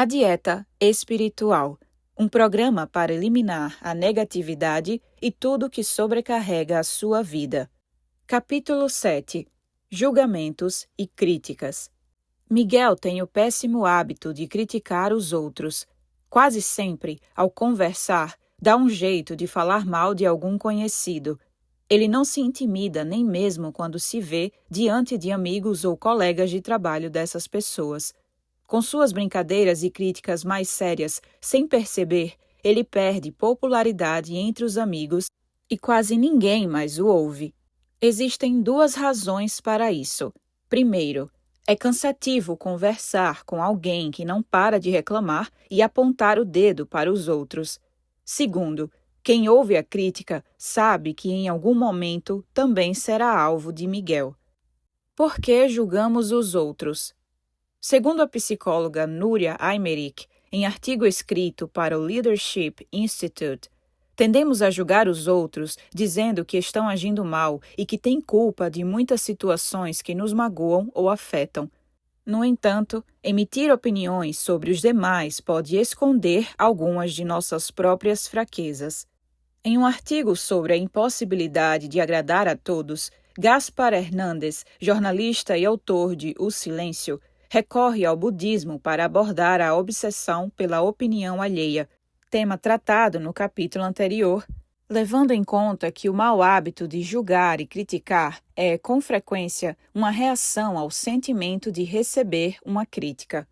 A dieta espiritual, um programa para eliminar a negatividade e tudo que sobrecarrega a sua vida. Capítulo 7. Julgamentos e críticas. Miguel tem o péssimo hábito de criticar os outros. Quase sempre, ao conversar, dá um jeito de falar mal de algum conhecido. Ele não se intimida nem mesmo quando se vê diante de amigos ou colegas de trabalho dessas pessoas. Com suas brincadeiras e críticas mais sérias, sem perceber, ele perde popularidade entre os amigos e quase ninguém mais o ouve. Existem duas razões para isso. Primeiro, é cansativo conversar com alguém que não para de reclamar e apontar o dedo para os outros. Segundo, quem ouve a crítica sabe que em algum momento também será alvo de Miguel. Por que julgamos os outros? Segundo a psicóloga Núria Aymerich, em artigo escrito para o Leadership Institute, tendemos a julgar os outros dizendo que estão agindo mal e que têm culpa de muitas situações que nos magoam ou afetam. No entanto, emitir opiniões sobre os demais pode esconder algumas de nossas próprias fraquezas. Em um artigo sobre a impossibilidade de agradar a todos, Gaspar Hernandes, jornalista e autor de O Silêncio, recorre ao budismo para abordar a obsessão pela opinião alheia, tema tratado no capítulo anterior, levando em conta que o mau hábito de julgar e criticar é, com frequência, uma reação ao sentimento de receber uma crítica.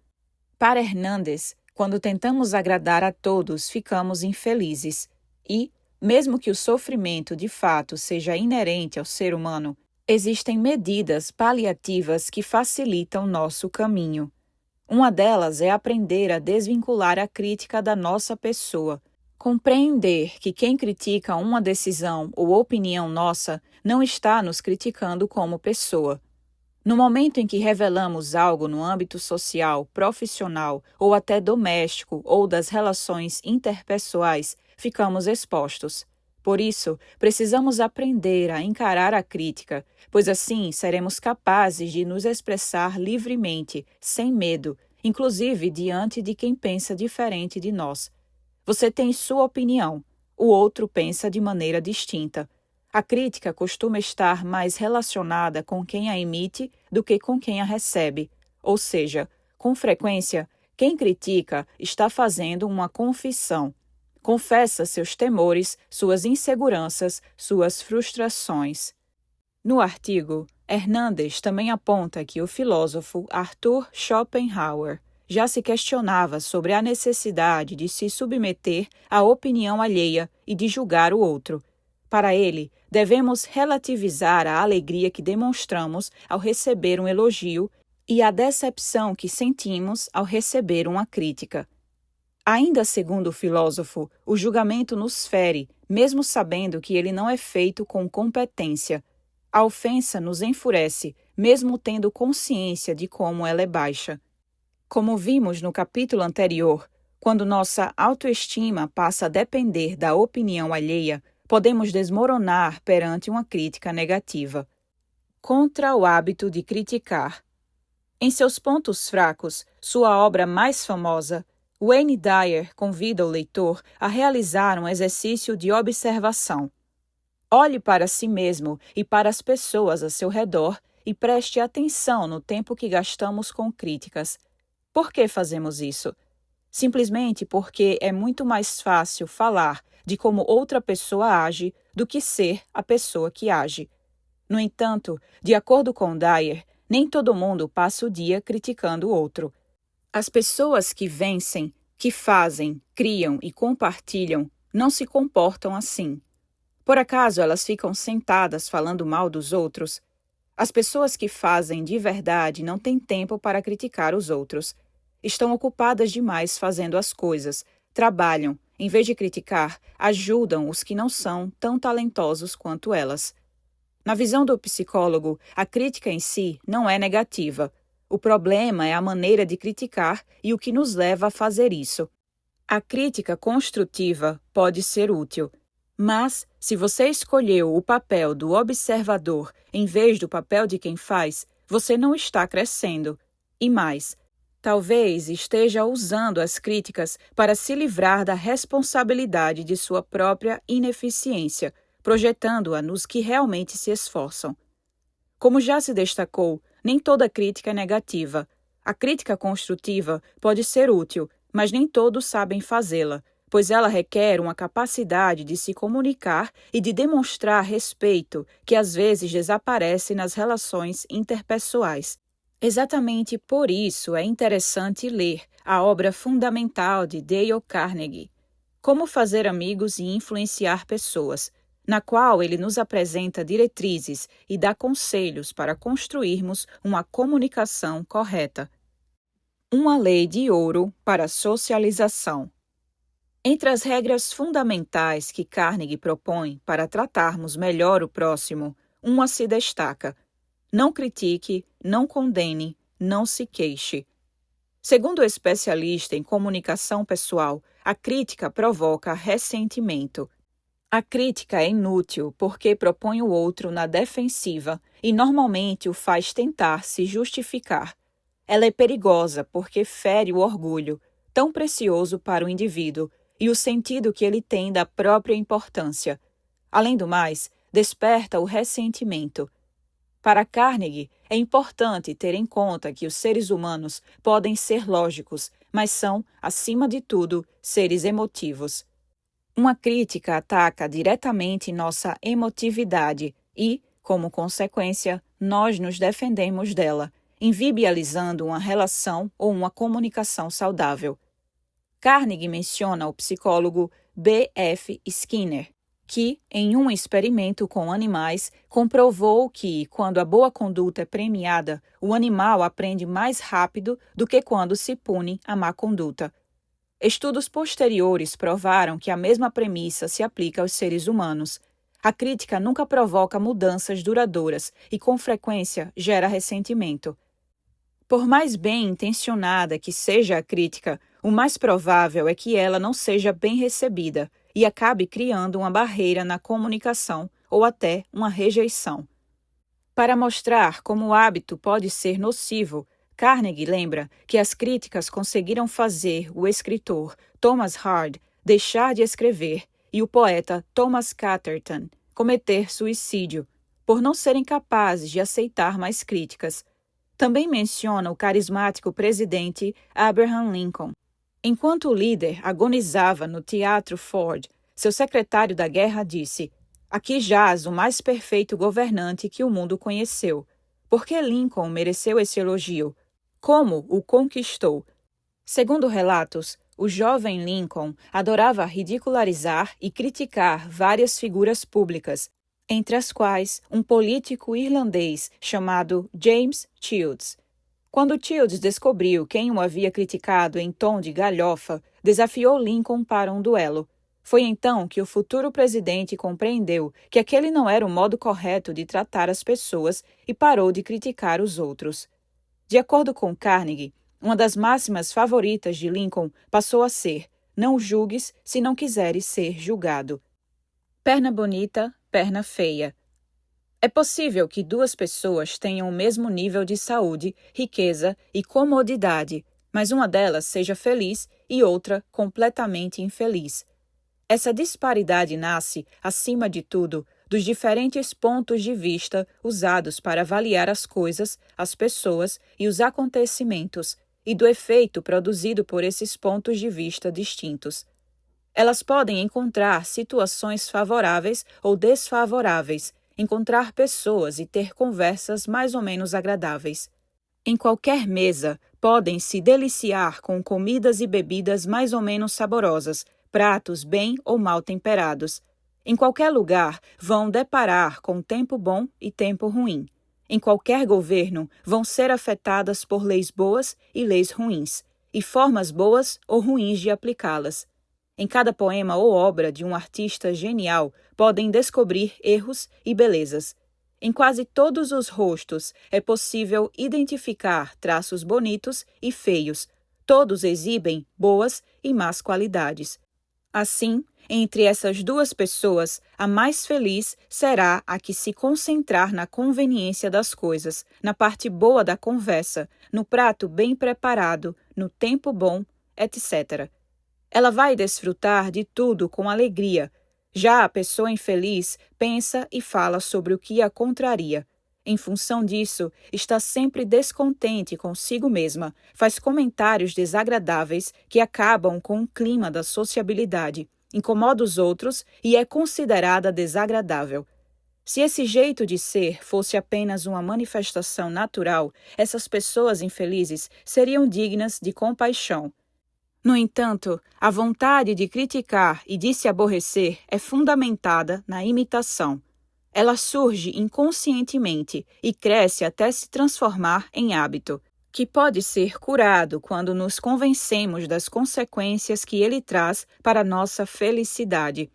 Para Hernandes, quando tentamos agradar a todos, ficamos infelizes e, mesmo que o sofrimento de fato seja inerente ao ser humano, existem medidas paliativas que facilitam nosso caminho. Uma delas é aprender a desvincular a crítica da nossa pessoa. Compreender que quem critica uma decisão ou opinião nossa não está nos criticando como pessoa. No momento em que revelamos algo no âmbito social, profissional ou até doméstico ou das relações interpessoais, ficamos expostos. Por isso, precisamos aprender a encarar a crítica, pois assim seremos capazes de nos expressar livremente, sem medo, inclusive diante de quem pensa diferente de nós. Você tem sua opinião, o outro pensa de maneira distinta. A crítica costuma estar mais relacionada com quem a emite do que com quem a recebe, ou seja, com frequência, quem critica está fazendo uma confissão. Confessa seus temores, suas inseguranças, suas frustrações. No artigo, Hernandes também aponta que o filósofo Arthur Schopenhauer já se questionava sobre a necessidade de se submeter à opinião alheia e de julgar o outro. Para ele, devemos relativizar a alegria que demonstramos ao receber um elogio e a decepção que sentimos ao receber uma crítica. Ainda segundo o filósofo, o julgamento nos fere, mesmo sabendo que ele não é feito com competência. A ofensa nos enfurece, mesmo tendo consciência de como ela é baixa. Como vimos no capítulo anterior, quando nossa autoestima passa a depender da opinião alheia, podemos desmoronar perante uma crítica negativa. Contra o hábito de criticar. Em seus pontos fracos, sua obra mais famosa, Wayne Dyer convida o leitor a realizar um exercício de observação. Olhe para si mesmo e para as pessoas a seu redor e preste atenção no tempo que gastamos com críticas. Por que fazemos isso? Simplesmente porque é muito mais fácil falar de como outra pessoa age do que ser a pessoa que age. No entanto, de acordo com Dyer, nem todo mundo passa o dia criticando o outro. As pessoas que vencem, que fazem, criam e compartilham não se comportam assim. Por acaso elas ficam sentadas falando mal dos outros? As pessoas que fazem de verdade não têm tempo para criticar os outros. Estão ocupadas demais fazendo as coisas, trabalham, em vez de criticar, ajudam os que não são tão talentosos quanto elas. Na visão do psicólogo, a crítica em si não é negativa. O problema é a maneira de criticar e o que nos leva a fazer isso. A crítica construtiva pode ser útil, mas, se você escolheu o papel do observador em vez do papel de quem faz, você não está crescendo. E mais, talvez esteja usando as críticas para se livrar da responsabilidade de sua própria ineficiência, projetando-a nos que realmente se esforçam. Como já se destacou, nem toda crítica é negativa. A crítica construtiva pode ser útil, mas nem todos sabem fazê-la, pois ela requer uma capacidade de se comunicar e de demonstrar respeito, que às vezes desaparece nas relações interpessoais. Exatamente por isso é interessante ler a obra fundamental de Dale Carnegie, Como Fazer Amigos e Influenciar Pessoas, na qual ele nos apresenta diretrizes e dá conselhos para construirmos uma comunicação correta. Uma lei de ouro para a socialização. Entre as regras fundamentais que Carnegie propõe para tratarmos melhor o próximo, uma se destaca: não critique, não condene, não se queixe. Segundo o especialista em comunicação pessoal, a crítica provoca ressentimento. A crítica é inútil porque propõe o outro na defensiva e normalmente o faz tentar se justificar. Ela é perigosa porque fere o orgulho, tão precioso para o indivíduo, e o sentido que ele tem da própria importância. Além do mais, desperta o ressentimento. Para Carnegie, é importante ter em conta que os seres humanos podem ser lógicos, mas são, acima de tudo, seres emotivos. Uma crítica ataca diretamente nossa emotividade e, como consequência, nós nos defendemos dela, inviabilizando uma relação ou uma comunicação saudável. Carnegie menciona o psicólogo B.F. Skinner, que, em um experimento com animais, comprovou que, quando a boa conduta é premiada, o animal aprende mais rápido do que quando se pune a má conduta. Estudos posteriores provaram que a mesma premissa se aplica aos seres humanos. A crítica nunca provoca mudanças duradouras e, com frequência, gera ressentimento. Por mais bem intencionada que seja a crítica, o mais provável é que ela não seja bem recebida e acabe criando uma barreira na comunicação ou até uma rejeição. Para mostrar como o hábito pode ser nocivo, Carnegie lembra que as críticas conseguiram fazer o escritor Thomas Hard deixar de escrever e o poeta Thomas Chatterton cometer suicídio, por não serem capazes de aceitar mais críticas. Também menciona o carismático presidente Abraham Lincoln. Enquanto o líder agonizava no Teatro Ford, seu secretário da guerra disse: "Aqui jaz o mais perfeito governante que o mundo conheceu." Por que Lincoln mereceu esse elogio? Como o conquistou? Segundo relatos, o jovem Lincoln adorava ridicularizar e criticar várias figuras públicas, entre as quais um político irlandês chamado James Childs. Quando Childs descobriu quem o havia criticado em tom de galhofa, desafiou Lincoln para um duelo. Foi então que o futuro presidente compreendeu que aquele não era o modo correto de tratar as pessoas e parou de criticar os outros. De acordo com Carnegie, uma das máximas favoritas de Lincoln passou a ser: não julgues se não quiseres ser julgado. Perna bonita, perna feia. É possível que duas pessoas tenham o mesmo nível de saúde, riqueza e comodidade, mas uma delas seja feliz e outra completamente infeliz. Essa disparidade nasce, acima de tudo, dos diferentes pontos de vista usados para avaliar as coisas, as pessoas e os acontecimentos, e do efeito produzido por esses pontos de vista distintos. Elas podem encontrar situações favoráveis ou desfavoráveis, encontrar pessoas e ter conversas mais ou menos agradáveis. Em qualquer mesa, podem se deliciar com comidas e bebidas mais ou menos saborosas, pratos bem ou mal temperados. Em qualquer lugar, vão deparar com tempo bom e tempo ruim. Em qualquer governo, vão ser afetadas por leis boas e leis ruins, e formas boas ou ruins de aplicá-las. Em cada poema ou obra de um artista genial, podem descobrir erros e belezas. Em quase todos os rostos é possível identificar traços bonitos e feios. Todos exibem boas e más qualidades. Assim, entre essas duas pessoas, a mais feliz será a que se concentrar na conveniência das coisas, na parte boa da conversa, no prato bem preparado, no tempo bom, etc. Ela vai desfrutar de tudo com alegria. Já a pessoa infeliz pensa e fala sobre o que a contraria. Em função disso, está sempre descontente consigo mesma, faz comentários desagradáveis que acabam com o clima da sociabilidade, incomoda os outros e é considerada desagradável. Se esse jeito de ser fosse apenas uma manifestação natural, essas pessoas infelizes seriam dignas de compaixão. No entanto, a vontade de criticar e de se aborrecer é fundamentada na imitação. Ela surge inconscientemente e cresce até se transformar em hábito, que pode ser curado quando nos convencemos das consequências que ele traz para nossa felicidade.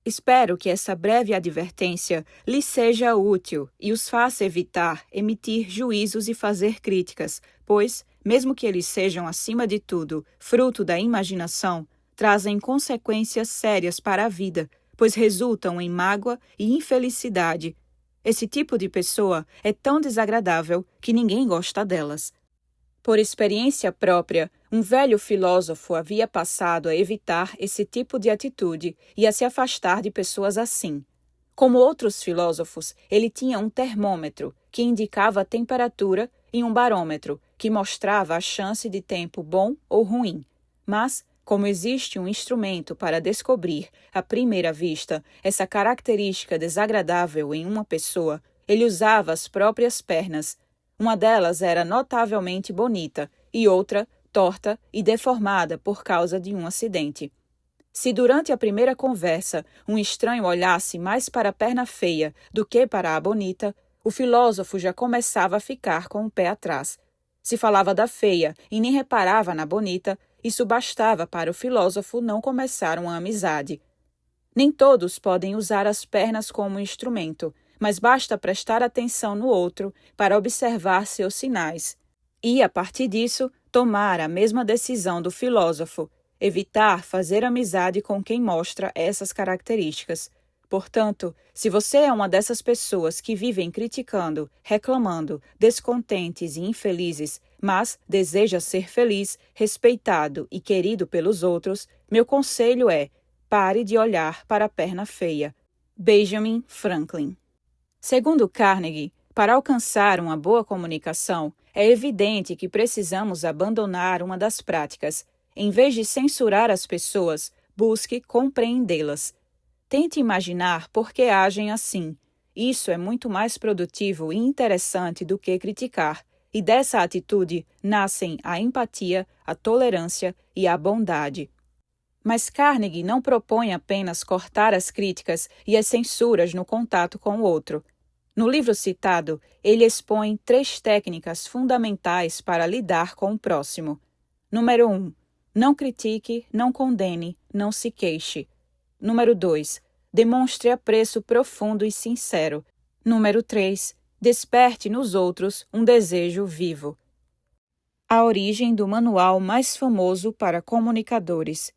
Espero que essa breve advertência lhe seja útil e os faça evitar emitir juízos e fazer críticas, pois, mesmo que eles sejam, acima de tudo, fruto da imaginação, trazem consequências sérias para a vida, pois resultam em mágoa e infelicidade. Esse tipo de pessoa é tão desagradável que ninguém gosta delas. Por experiência própria, um velho filósofo havia passado a evitar esse tipo de atitude e a se afastar de pessoas assim. Como outros filósofos, ele tinha um termômetro, que indicava a temperatura, e um barômetro, que mostrava a chance de tempo bom ou ruim. Mas, como existe um instrumento para descobrir, à primeira vista, essa característica desagradável em uma pessoa, ele usava as próprias pernas. Uma delas era notavelmente bonita e outra torta e deformada por causa de um acidente. Se durante a primeira conversa um estranho olhasse mais para a perna feia do que para a bonita, o filósofo já começava a ficar com o pé atrás. Se falava da feia e nem reparava na bonita, isso bastava para o filósofo não começar uma amizade. Nem todos podem usar as pernas como instrumento, mas basta prestar atenção no outro para observar seus sinais. E, a partir disso, tomar a mesma decisão do filósofo, evitar fazer amizade com quem mostra essas características. Portanto, se você é uma dessas pessoas que vivem criticando, reclamando, descontentes e infelizes, mas deseja ser feliz, respeitado e querido pelos outros, meu conselho é: pare de olhar para a perna feia. Benjamin Franklin. Segundo Carnegie, para alcançar uma boa comunicação, é evidente que precisamos abandonar uma das práticas. Em vez de censurar as pessoas, busque compreendê-las. Tente imaginar por que agem assim. Isso é muito mais produtivo e interessante do que criticar, e dessa atitude nascem a empatia, a tolerância e a bondade. Mas Carnegie não propõe apenas cortar as críticas e as censuras no contato com o outro. No livro citado, ele expõe 3 técnicas fundamentais para lidar com o próximo. Número 1. Não critique, não condene, não se queixe. Número 2. Demonstre apreço profundo e sincero. Número 3. Desperte nos outros um desejo vivo. A origem do manual mais famoso para comunicadores.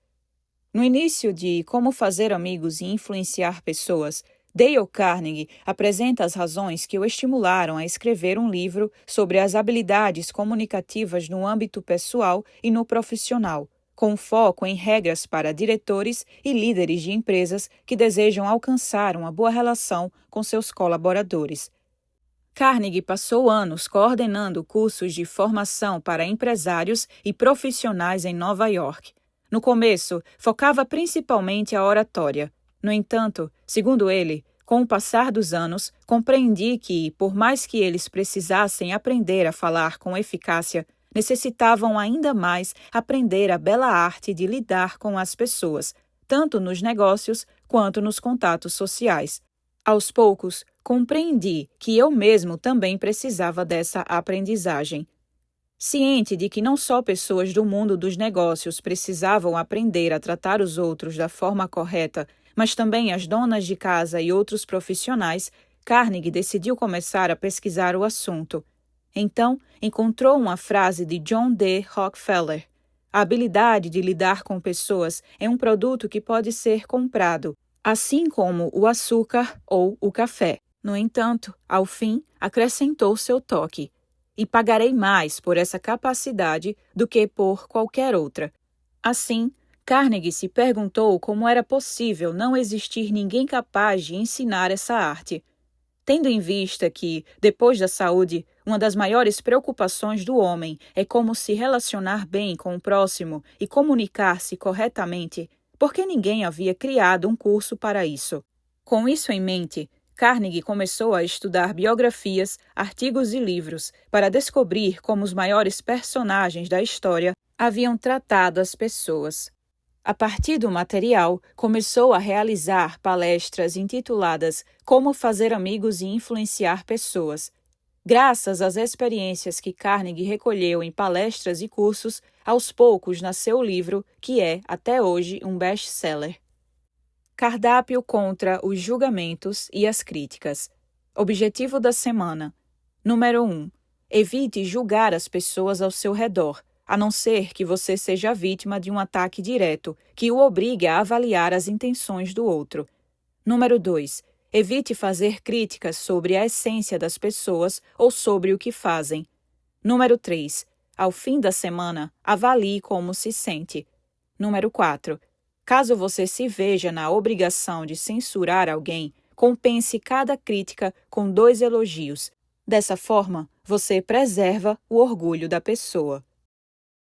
No início de Como Fazer Amigos e Influenciar Pessoas, Dale Carnegie apresenta as razões que o estimularam a escrever um livro sobre as habilidades comunicativas no âmbito pessoal e no profissional, com foco em regras para diretores e líderes de empresas que desejam alcançar uma boa relação com seus colaboradores. Carnegie passou anos coordenando cursos de formação para empresários e profissionais em Nova York. No começo, focava principalmente a oratória. No entanto, segundo ele, com o passar dos anos, compreendi que, por mais que eles precisassem aprender a falar com eficácia, necessitavam ainda mais aprender a bela arte de lidar com as pessoas, tanto nos negócios quanto nos contatos sociais. Aos poucos, compreendi que eu mesmo também precisava dessa aprendizagem. Ciente de que não só pessoas do mundo dos negócios precisavam aprender a tratar os outros da forma correta, mas também as donas de casa e outros profissionais, Carnegie decidiu começar a pesquisar o assunto. Então, encontrou uma frase de John D. Rockefeller: A habilidade de lidar com pessoas é um produto que pode ser comprado, assim como o açúcar ou o café. No entanto, ao fim, acrescentou seu toque. E pagarei mais por essa capacidade do que por qualquer outra. Assim, Carnegie se perguntou como era possível não existir ninguém capaz de ensinar essa arte. Tendo em vista que, depois da saúde, uma das maiores preocupações do homem é como se relacionar bem com o próximo e comunicar-se corretamente, por que ninguém havia criado um curso para isso? Com isso em mente, Carnegie começou a estudar biografias, artigos e livros para descobrir como os maiores personagens da história haviam tratado as pessoas. A partir do material, começou a realizar palestras intituladas Como Fazer Amigos e Influenciar Pessoas. Graças às experiências que Carnegie recolheu em palestras e cursos, aos poucos nasceu o livro, que é, até hoje, um best-seller. Cardápio contra os julgamentos e as críticas. Objetivo da semana. Número 1. Evite julgar as pessoas ao seu redor, a não ser que você seja vítima de um ataque direto que o obrigue a avaliar as intenções do outro. Número 2. Evite fazer críticas sobre a essência das pessoas ou sobre o que fazem. Número 3. Ao fim da semana, avalie como se sente. Número 4. Caso você se veja na obrigação de censurar alguém, compense cada crítica com 2 elogios. Dessa forma, você preserva o orgulho da pessoa.